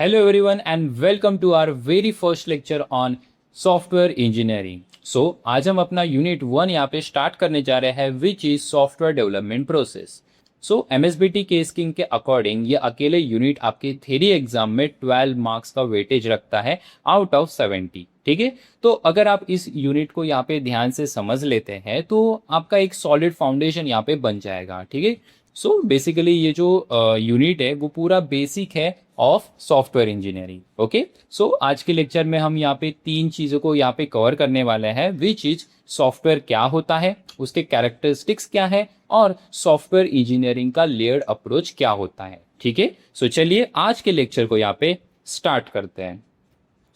Hello everyone and welcome to our very first lecture on software engineering. So आज हम अपना unit 1 यहाँ पे स्टार्ट करने जा रहे हैं which is software development process. So MSBT के स्कीम के अकॉर्डिंग ये अकेले यूनिट आपके थ्योरी एग्जाम में 12 मार्क्स का वेटेज रखता है आउट ऑफ 70. ठीक है, तो अगर आप इस यूनिट को यहाँ पे ध्यान से समझ लेते हैं तो आपका एक सॉलिड फाउंडेशन यहाँ पे बन जाएगा. ठीक है, सो बेसिकली ये जो यूनिट है वो पूरा बेसिक है ऑफ सॉफ्टवेयर इंजीनियरिंग. ओके, सो आज के लेक्चर में हम यहाँ पे 3 चीज़ों को यहाँ पे कवर करने वाले हैं विच इज सॉफ्टवेयर क्या होता है, उसके कैरेक्टरिस्टिक्स क्या है और सॉफ्टवेयर इंजीनियरिंग का लेयर्ड अप्रोच क्या होता है. ठीक है, सो चलिए आज के लेक्चर को यहाँ पे स्टार्ट करते हैं.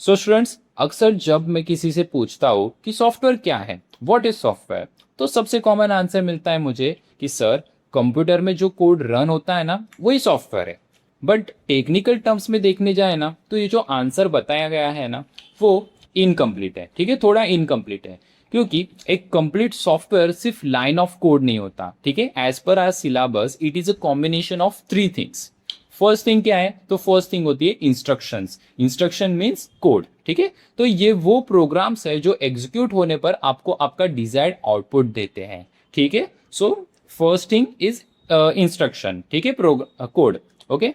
सो स्टूडेंट्स, अक्सर जब मैं किसी से पूछता हूँ कि सॉफ्टवेयर क्या है, व्हाट इज सॉफ्टवेयर, तो सबसे कॉमन आंसर मिलता है मुझे कि सर कंप्यूटर में जो कोड रन होता है ना वही सॉफ्टवेयर है. बट टेक्निकल टर्म्स में देखने जाए ना तो ये जो आंसर बताया गया है ना वो इनकम्प्लीट है. ठीक है, थोड़ा इनकम्प्लीट है क्योंकि एक कंप्लीट सॉफ्टवेयर सिर्फ लाइन ऑफ कोड नहीं होता. ठीक है, as per our syllabus it is a combination of 3 things. First thing क्या है, तो फर्स्ट थिंग होती है इंस्ट्रक्शंस. Instruction means code. ठीक है, तो ये वो प्रोग्राम्स है जो एग्जीक्यूट होने पर आपको आपका डिजायर्ड आउटपुट देते हैं. ठीक है, so first thing is instruction. ठीक है, code. Okay,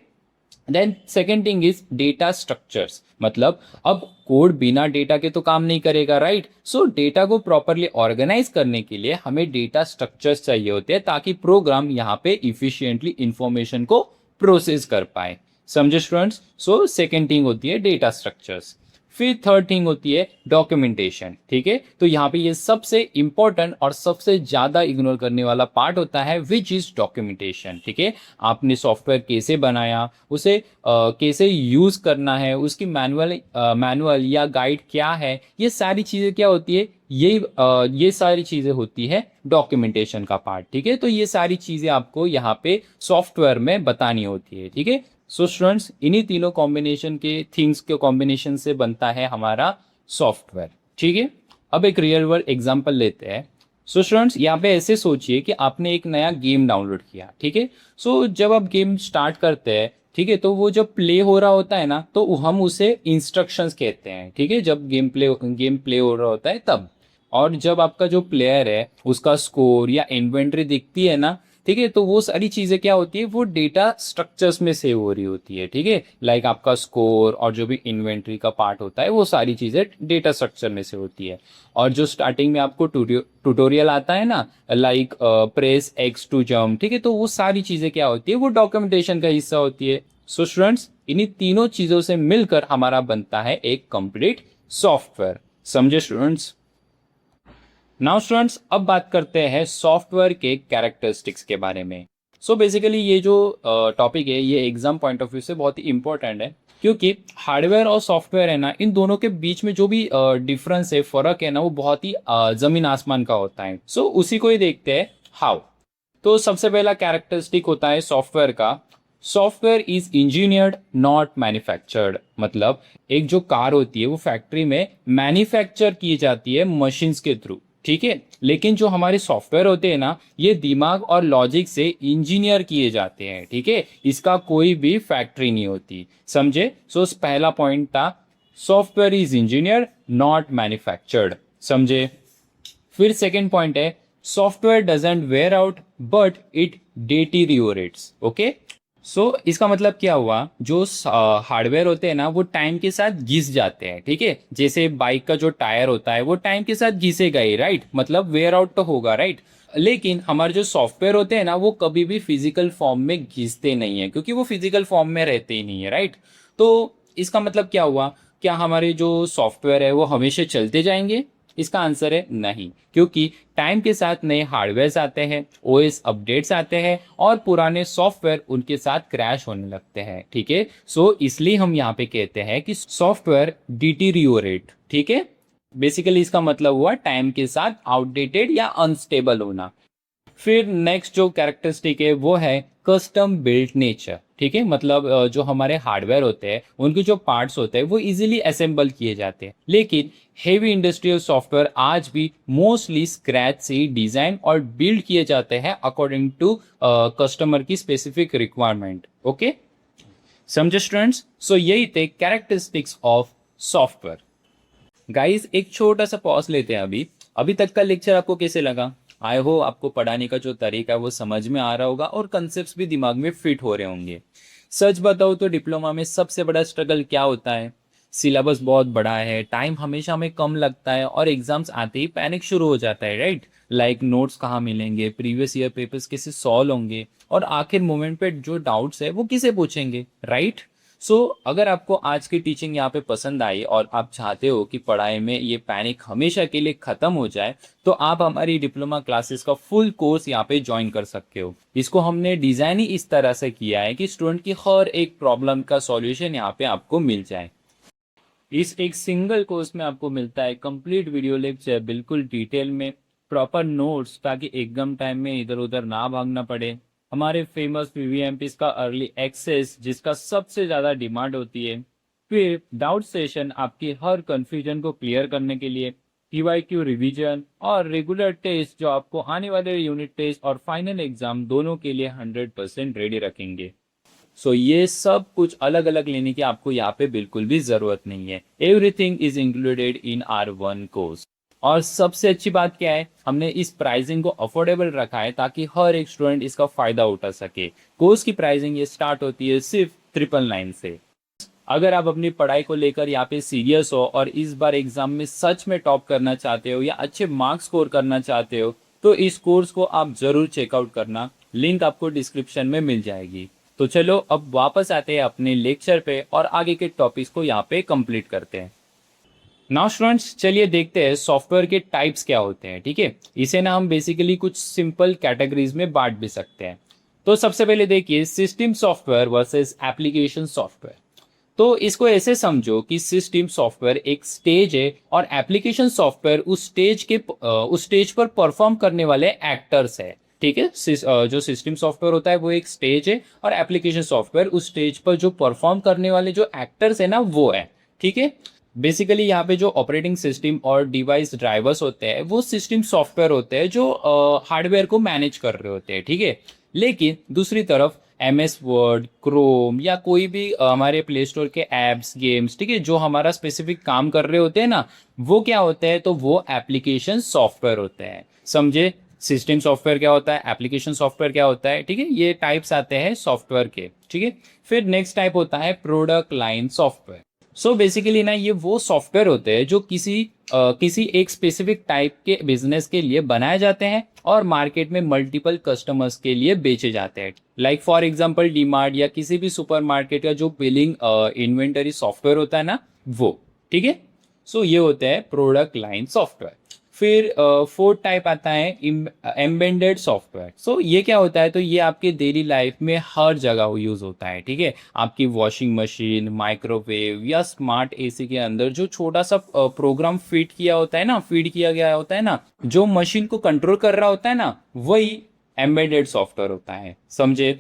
then second thing is data structures. मतलब अब कोड बिना डेटा के तो काम नहीं करेगा, राइट. सो डेटा को प्रॉपरली ऑर्गेनाइज करने के लिए हमें डेटा स्ट्रक्चर्स चाहिए होते हैं ताकि प्रोग्राम यहाँ पे इफिशिएंटली इंफॉर्मेशन को प्रोसेस कर पाए. समझे स्टूडेंट्स. सो सेकेंड थिंग होती है डेटा स्ट्रक्चर्स. फिर थर्ड थिंग होती है डॉक्यूमेंटेशन. ठीक है, तो यहाँ पे ये सबसे इंपॉर्टेंट और सबसे ज्यादा इग्नोर करने वाला पार्ट होता है विच इज डॉक्यूमेंटेशन. ठीक है, आपने सॉफ्टवेयर कैसे बनाया, उसे कैसे यूज करना है, उसकी मैनुअल या गाइड क्या है, ये सारी चीजें क्या होती है, ये सारी चीजें होती है डॉक्यूमेंटेशन का पार्ट. ठीक है, तो ये सारी चीजें आपको यहाँ पे सॉफ्टवेयर में बतानी होती है. ठीक है, सो स्टूडेंट्स, इन्हीं तीनों कॉम्बिनेशन के थिंग्स के कॉम्बिनेशन से बनता है हमारा सॉफ्टवेयर. ठीक है, अब एक रियल वर्ल्ड एग्जांपल लेते हैं. सो स्टूडेंट्स, यहाँ पे ऐसे सोचिए कि आपने एक नया गेम डाउनलोड किया. ठीक है, सो जब आप गेम स्टार्ट करते हैं, ठीक है, तो वो जब प्ले हो रहा होता है ना तो हम उसे इंस्ट्रक्शंस कहते हैं. ठीक है, जब गेम प्ले हो रहा होता है तब. और जब आपका जो प्लेयर है उसका स्कोर या इन्वेंट्री दिखती है ना, ठीक है, तो वो सारी चीजें क्या होती है, वो डेटा स्ट्रक्चर्स में सेव हो रही होती है. ठीक है, लाइक आपका स्कोर और जो भी इन्वेंट्री का पार्ट होता है वो सारी चीजें डेटा स्ट्रक्चर में से होती है. और जो स्टार्टिंग में आपको ट्यूटोरियल आता है ना, like press X to jump, ठीक है, तो वो सारी चीजें क्या होती है, वो डॉक्यूमेंटेशन का हिस्सा होती है. सो स्टूडेंट्स, इन्हीं तीनों चीजों से मिलकर हमारा बनता है एक कंप्लीट सॉफ्टवेयर. समझे स्टूडेंट्स. नाउ स्टूडेंट्स, अब बात करते हैं सॉफ्टवेयर के कैरेक्टरिस्टिक्स के बारे में. सो बेसिकली ये जो टॉपिक है ये एग्जाम पॉइंट ऑफ व्यू से बहुत ही इंपॉर्टेंट है क्योंकि हार्डवेयर और सॉफ्टवेयर है ना, इन दोनों के बीच में जो भी डिफरेंस है, फर्क है ना, वो बहुत ही जमीन आसमान का होता है. सो उसी को ही देखते हैं हाउ. तो सबसे पहला कैरेक्टरिस्टिक होता है सॉफ्टवेयर का, software is engineered not manufactured. मतलब एक जो कार होती है वो फैक्ट्री में मैन्युफैक्चर की जाती है मशीन्स के थ्रू. ठीक है, लेकिन जो हमारे सॉफ्टवेयर होते हैं ना, ये दिमाग और लॉजिक से इंजीनियर किए जाते हैं. ठीक है, इसका कोई भी फैक्ट्री नहीं होती. समझे. सो पहला पॉइंट था software is engineer not manufactured. समझे. फिर सेकेंड पॉइंट है software doesn't wear out but it deteriorates. Okay, so इसका मतलब क्या हुआ, जो हार्डवेयर होते हैं ना वो टाइम के साथ घिस जाते हैं. ठीक है, जैसे बाइक का जो टायर होता है वो टाइम के साथ घिसेगा ही, राइट, मतलब वेयर आउट तो होगा, राइट. लेकिन हमारे जो सॉफ्टवेयर होते हैं ना वो कभी भी फिजिकल फॉर्म में घिसते नहीं है क्योंकि वो फिजिकल फॉर्म में रहते ही नहीं है, राइट. तो इसका मतलब क्या हुआ, क्या हमारे जो सॉफ्टवेयर है वो हमेशा चलते जाएंगे. इसका आंसर है नहीं, क्योंकि टाइम के साथ नए हार्डवेयर आते हैं, ओएस अपडेट्स आते हैं और पुराने सॉफ्टवेयर उनके साथ क्रैश होने लगते हैं. ठीक है, सो इसलिए हम यहाँ पे कहते हैं कि सॉफ्टवेयर डिटीरियोरेट. ठीक है, बेसिकली इसका मतलब हुआ टाइम के साथ आउटडेटेड या अनस्टेबल होना. फिर नेक्स्ट जो कैरेक्टरिस्टिक है वो है कस्टम बिल्ट नेचर. ठीक है, मतलब जो हमारे हार्डवेयर होते हैं उनके जो पार्ट्स होते हैं वो इजीली असेंबल किए जाते हैं. लेकिन हेवी इंडस्ट्रियल सॉफ्टवेयर आज भी मोस्टली स्क्रैच से डिजाइन और बिल्ड किए जाते हैं अकॉर्डिंग टू कस्टमर की स्पेसिफिक रिक्वायरमेंट. ओके, समझे स्टूडेंट्स? सो यही थे कैरेक्टरिस्टिक्स ऑफ सॉफ्टवेयर। गाइस एक छोटा सा पॉज लेते हैं अभी। अभी तक का लेक्चर आपको कैसे लगा? आई होप आपको पढ़ाने का जो तरीका है वो समझ में आ रहा होगा और कंसेप्ट्स भी दिमाग में फिट हो रहे होंगे। सच बताओ तो डिप्लोमा में सबसे बड़ा स्ट्रगल क्या होता है? सिलेबस बहुत बड़ा है, टाइम हमेशा हमें कम लगता है और एग्जाम्स आते ही पैनिक शुरू हो जाता है, राइट? लाइक नोट्स कहाँ मिलेंगे, प्रीवियस ईयर पेपर्स कैसे सॉल्व होंगे और आखिर मोमेंट पे जो डाउट्स है वो किसे पूछेंगे, राइट? सो अगर आपको आज की टीचिंग यहाँ पे पसंद आई और आप चाहते हो कि पढ़ाई में ये पैनिक हमेशा के लिए खत्म हो जाए, तो आप हमारी डिप्लोमा क्लासेस का फुल कोर्स यहाँ पे ज्वाइन कर सकते हो। इसको हमने डिजाइन ही इस तरह से किया है कि स्टूडेंट की हर एक प्रॉब्लम का सॉल्यूशन यहाँ पे आपको मिल जाए। इस एक सिंगल कोर्स में आपको मिलता है कंप्लीट वीडियो लेक्चर बिल्कुल डिटेल में, प्रॉपर नोट्स ताकि एग्जाम टाइम में इधर उधर ना भागना पड़े, हमारे फेमस पीवीएमपीस का अर्ली एक्सेस जिसका सबसे ज़्यादा डिमांड होती है, फिर डाउट सेशन आपकी हर कंफ्यूजन को क्लियर करने के लिए, पीवाईक्यू रिवीजन और रेगुलर टेस्ट जो आपको आने वाले यूनिट टेस्ट और फाइनल एग्जाम दोनों के लिए 100% रेडी रखेंगे। सो ये सब कुछ अलग अलग लेने की आपको यहाँ पे बिल्कुल भी जरूरत नहीं है। Everything is included in are one course. और सबसे अच्छी बात क्या है, हमने इस प्राइसिंग को अफोर्डेबल रखा है ताकि हर एक स्टूडेंट इसका फायदा उठा सके। कोर्स की प्राइसिंग ये स्टार्ट होती है सिर्फ 999 से। अगर आप अपनी पढ़ाई को लेकर यहाँ पे सीरियस हो और इस बार एग्जाम में सच में टॉप करना चाहते हो या अच्छे मार्क्स स्कोर करना चाहते हो, तो इस कोर्स को आप जरूर चेकआउट करना। लिंक आपको डिस्क्रिप्शन में मिल जाएगी। तो चलो अब वापस आते हैं अपने लेक्चर पे और आगे के टॉपिक्स को यहाँ पे कंप्लीट करते हैं। नाउ स्टूडेंट्स चलिए देखते हैं सॉफ्टवेयर के टाइप्स क्या होते हैं, ठीक है? इसे ना हम बेसिकली कुछ सिंपल कैटेगरीज में बांट भी सकते हैं। तो सबसे पहले देखिए system software versus application software. तो इसको ऐसे समझो कि सिस्टम सॉफ्टवेयर एक स्टेज है और एप्लीकेशन सॉफ्टवेयर उस स्टेज पर परफॉर्म करने वाले एक्टर्स है, ठीक है? जो सिस्टम सॉफ्टवेयर होता है वो एक स्टेज है और एप्लीकेशन सॉफ्टवेयर उस स्टेज पर जो परफॉर्म करने वाले जो एक्टर्स है ना वो है, ठीक है? बेसिकली यहाँ पे जो ऑपरेटिंग सिस्टम और डिवाइस ड्राइवर्स होते हैं वो सिस्टम सॉफ्टवेयर होते हैं जो हार्डवेयर को मैनेज कर रहे होते हैं, ठीक है? लेकिन दूसरी तरफ MS वर्ड, क्रोम या कोई भी हमारे प्ले स्टोर के ऐप्स, गेम्स, ठीक है, जो हमारा स्पेसिफिक काम कर रहे होते हैं ना, वो क्या होते हैं? तो वो एप्लीकेशन सॉफ्टवेयर होते हैं। समझे? सिस्टम सॉफ्टवेयर क्या होता है, एप्लीकेशन सॉफ्टवेयर क्या होता है, ठीक है? ये टाइप्स आते हैं सॉफ्टवेयर के, ठीक है? फिर नेक्स्ट टाइप होता है product line software. So basically ना ये वो सॉफ्टवेयर होते हैं जो किसी एक स्पेसिफिक टाइप के बिजनेस के लिए बनाए जाते हैं और मार्केट में मल्टीपल कस्टमर्स के लिए बेचे जाते हैं। लाइक फॉर एग्जांपल डीमार्ट या किसी भी सुपरमार्केट का जो बिलिंग इन्वेंटरी सॉफ्टवेयर होता है ना वो, ठीक है? सो ये होते हैं प्रोडक्ट लाइन सॉफ्टवेयर। फिर फोर्थ टाइप आता है एम्बेडेड सॉफ्टवेयर। सो ये क्या होता है? तो ये आपके डेली लाइफ में हर जगह यूज होता है, ठीक है? आपकी वॉशिंग मशीन, माइक्रोवेव या स्मार्ट एसी के अंदर जो छोटा सा प्रोग्राम फीड किया गया होता है ना, जो मशीन को कंट्रोल कर रहा होता है ना, वही एम्बेडेड सॉफ्टवेयर होता है। समझे?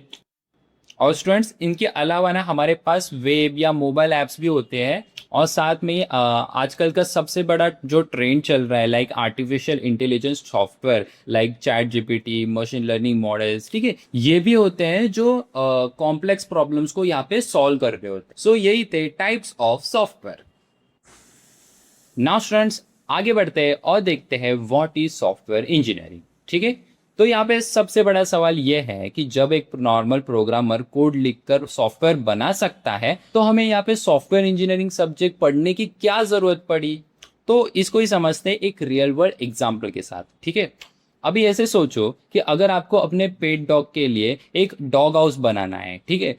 और स्टूडेंट्स इनके अलावा ना हमारे पास वेब या मोबाइल ऐप्स भी होते हैं और साथ में आजकल का सबसे बड़ा जो ट्रेंड चल रहा है like artificial intelligence software, like chat GPT, machine learning models, ठीक है? ये भी होते हैं जो कॉम्प्लेक्स प्रॉब्लम्स को यहाँ पे सॉल्व कर रहे होते हैं। सो यही थे types of software. Now students आगे बढ़ते हैं और देखते हैं व्हाट इज सॉफ्टवेयर इंजीनियरिंग, ठीक है? तो यहाँ पे सबसे बड़ा सवाल यह है कि जब एक नॉर्मल प्रोग्रामर कोड लिखकर सॉफ्टवेयर बना सकता है तो हमें यहाँ पे सॉफ्टवेयर इंजीनियरिंग सब्जेक्ट पढ़ने की क्या जरूरत पड़ी? तो इसको ही समझते हैं एक रियल वर्ल्ड एग्जाम्पल के साथ, ठीक है? अभी ऐसे सोचो कि अगर आपको अपने पेट डॉग के लिए एक डॉग हाउस बनाना है, ठीक है?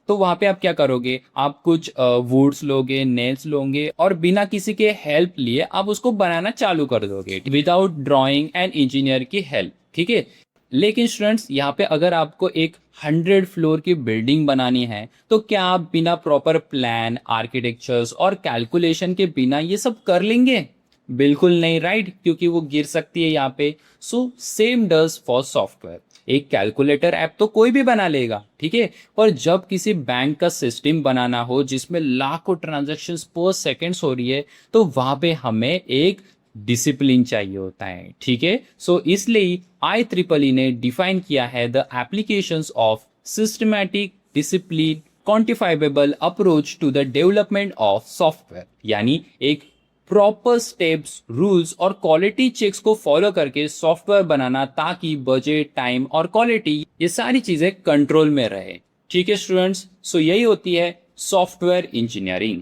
तो वहां पे आप क्या करोगे? आप कुछ वुड्स लोगे, नेल्स लोगे और बिना किसी के हेल्प लिए आप उसको बनाना चालू कर दोगे विदाउट ड्राइंग एंड इंजीनियर की हेल्प, ठीक है? लेकिन स्टूडेंट्स यहाँ पे अगर आपको एक 100 फ्लोर की बिल्डिंग बनानी है तो क्या आप बिना प्रॉपर प्लान, आर्किटेक्चर्स और कैलकुलेशन के बिना ये सब कर लेंगे? बिल्कुल नहीं, राइट? क्योंकि वो गिर सकती है यहाँ पे। So same does for software. एक कैलकुलेटर ऐप तो कोई भी बना लेगा, ठीक है? पर जब किसी बैंक का सिस्टम बनाना हो जिसमें लाखों ट्रांजैक्शंस पर सेकंड्स हो रही है, तो वहां पे हमें एक डिसिप्लिन चाहिए होता है, ठीक है? सो इसलिए IEEE ने डिफाइन किया है the applications of systematic, discipline quantifiable approach to the development of software, यानी एक प्रॉपर स्टेप्स, रूल्स और क्वालिटी चेक्स को फॉलो करके सॉफ्टवेयर बनाना, ताकि बजट, टाइम और क्वालिटी ये सारी चीजें कंट्रोल में रहे। ठीक है स्टूडेंट्स, सो यही होती है सॉफ्टवेयर इंजीनियरिंग।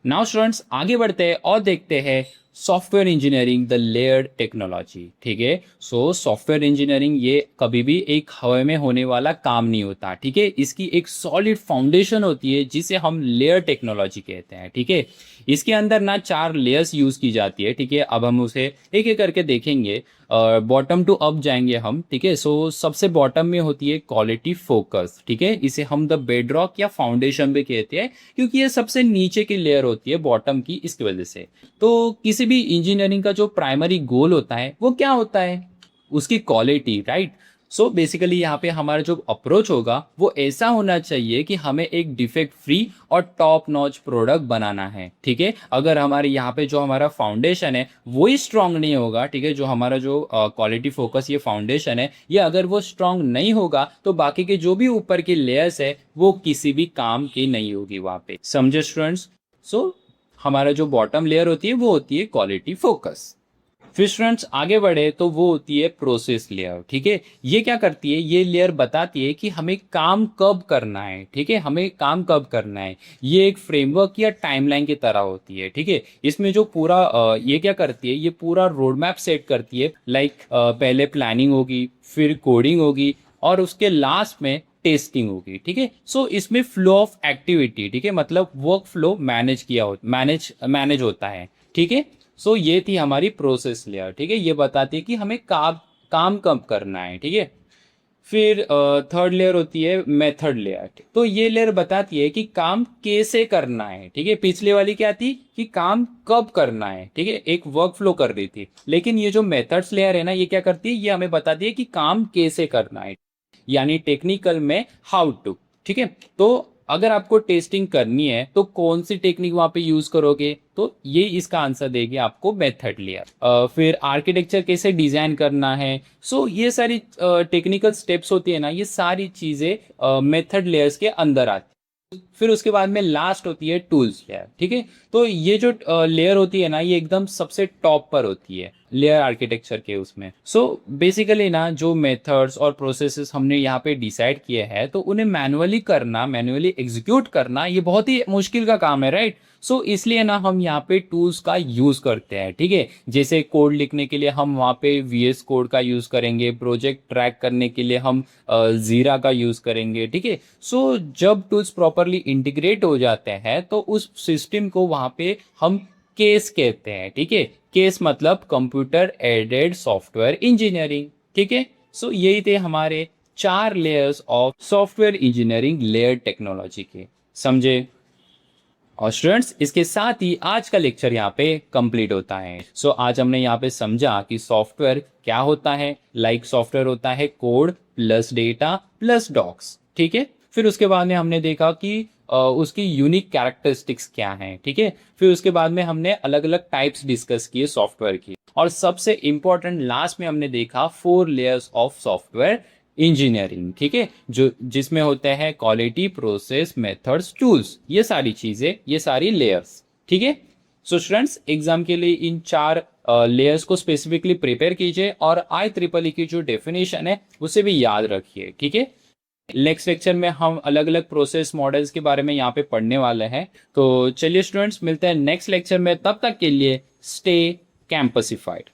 नाउ स्टूडेंट्स आगे बढ़ते हैं और देखते हैं software engineering the layered technology. ठीक है, सो सॉफ्टवेयर इंजीनियरिंग ये कभी भी एक हवा में होने वाला काम नहीं होता। ठीक है, इसकी एक सॉलिड फाउंडेशन होती है जिसे हम लेयर टेक्नोलॉजी कहते हैं। ठीक है, इसके अंदर ना 4 लेयर्स यूज की जाती है। ठीक है, अब हम उसे एक एक करके देखेंगे, बॉटम टू अप जाएंगे हम। ठीक है, सो सबसे बॉटम में होती है क्वालिटी फोकस। ठीक है, इसे हम द बेडरॉक या फाउंडेशन भी कहते हैं, क्योंकि ये सबसे नीचे की लेयर होती है बॉटम की, इसकी वजह से। तो किसी भी इंजीनियरिंग का जो प्राइमरी गोल होता है वो क्या होता है? उसकी क्वालिटी, राइट। सो बेसिकली यहाँ पे हमारा जो अप्रोच होगा वो ऐसा होना चाहिए कि हमें एक डिफेक्ट फ्री और टॉप नॉच प्रोडक्ट बनाना है। ठीक है, अगर हमारे यहाँ पे जो हमारा फाउंडेशन है वो ही स्ट्रांग नहीं होगा, ठीक है, जो हमारा जो क्वालिटी फोकस ये फाउंडेशन है, ये अगर वो स्ट्रांग नहीं होगा तो बाकी के जो भी ऊपर की लेयर्स है वो किसी भी काम की नहीं होगी वहाँ पे। समझे स्टूडेंट्स? सो हमारा जो बॉटम लेयर होती है वो होती है क्वालिटी फोकस। फिर स्टूडेंट्स आगे बढ़े तो वो होती है प्रोसेस लेयर। ठीक है, ये क्या करती है? ये लेयर बताती है कि हमें काम कब करना है। ठीक है, हमें काम कब करना है। ये एक फ्रेमवर्क या टाइमलाइन की तरह होती है। ठीक है, इसमें जो पूरा ये क्या करती है, ये पूरा रोड मैप सेट करती है। लाइक पहले प्लानिंग होगी, फिर कोडिंग होगी और उसके लास्ट में टेस्टिंग होगी। ठीक है, सो इसमें फ्लो ऑफ एक्टिविटी, ठीक है, मतलब वर्क फ्लो मैनेज होता है। ठीक है, सो ये थी हमारी प्रोसेस लेयर। ठीक है, ये बताती है कि हमें काम कब करना है। ठीक है, फिर थर्ड लेयर होती है मेथड लेयर। तो ये लेयर बताती है कि काम कैसे करना है। ठीक है, पिछले वाली क्या थी कि काम कब करना है। ठीक है, एक वर्क फ्लो कर रही थी, लेकिन ये जो मेथड्स लेयर है ना, ये क्या करती है? ये हमें बताती है कि काम कैसे करना है, यानी टेक्निकल में हाउ टू। ठीक है, तो अगर आपको टेस्टिंग करनी है तो कौन सी टेक्निक वहां पे यूज करोगे? तो ये इसका आंसर देगी आपको मेथड लेयर। फिर आर्किटेक्चर कैसे डिजाइन करना है। सो ये सारी टेक्निकल स्टेप्स होती है ना, ये सारी चीजें मेथड लेयर्स के अंदर आती है। फिर उसके बाद में लास्ट होती है टूल्स लेयर। ठीक है, तो ये जो लेयर होती है ना, ये एकदम सबसे टॉप पर होती है लेयर आर्किटेक्चर के उसमें। सो बेसिकली ना जो मेथड्स और प्रोसेसेस हमने यहाँ पे डिसाइड किए हैं, तो उन्हें मैनुअली एग्जीक्यूट करना ये बहुत ही मुश्किल का काम है, राइट। सो इसलिए ना हम यहाँ पे टूल्स का यूज करते हैं। ठीक है, जैसे कोड लिखने के लिए हम वहाँ पे VS कोड का यूज करेंगे, प्रोजेक्ट ट्रैक करने के लिए हम जीरा का यूज करेंगे। ठीक है, सो जब टूल्स प्रॉपरली इंटीग्रेट हो जाते हैं तो उस सिस्टम को वहाँ पे हम केस कहते हैं। ठीक है, केस मतलब कंप्यूटर एडेड सॉफ्टवेयर इंजीनियरिंग। ठीक है, सो यही थे हमारे 4 layers of software engineering layer technology के। समझे? और स्टूडेंट्स इसके साथ ही आज का लेक्चर यहाँ पे कंप्लीट होता है। सो आज हमने यहाँ पे समझा कि सॉफ्टवेयर क्या होता है। सॉफ्टवेयर होता है code plus data plus docs. ठीक है, फिर उसके बाद में हमने देखा कि उसकी यूनिक कैरेक्टरिस्टिक्स क्या हैं। ठीक है, फिर उसके बाद में हमने अलग अलग टाइप्स डिस्कस किए सॉफ्टवेयर की, और सबसे इंपॉर्टेंट लास्ट में हमने देखा 4 लेयर्स ऑफ सॉफ्टवेयर इंजीनियरिंग। ठीक है, जो जिसमें होते हैं क्वालिटी, प्रोसेस, मेथड्स, टूल्स, ये सारी चीजें, ये सारी लेयर्स। ठीक है, सो स्टूडेंट्स एग्जाम के लिए इन 4 लेयर्स को स्पेसिफिकली प्रिपेयर कीजिए, और IEEE की जो डेफिनेशन है उसे भी याद रखिए। ठीक है, नेक्स्ट लेक्चर में हम अलग अलग प्रोसेस मॉडल्स के बारे में यहाँ पे पढ़ने वाले हैं। तो चलिए स्टूडेंट्स मिलते हैं नेक्स्ट लेक्चर में, तब तक के लिए स्टे कैंपसिफाइड।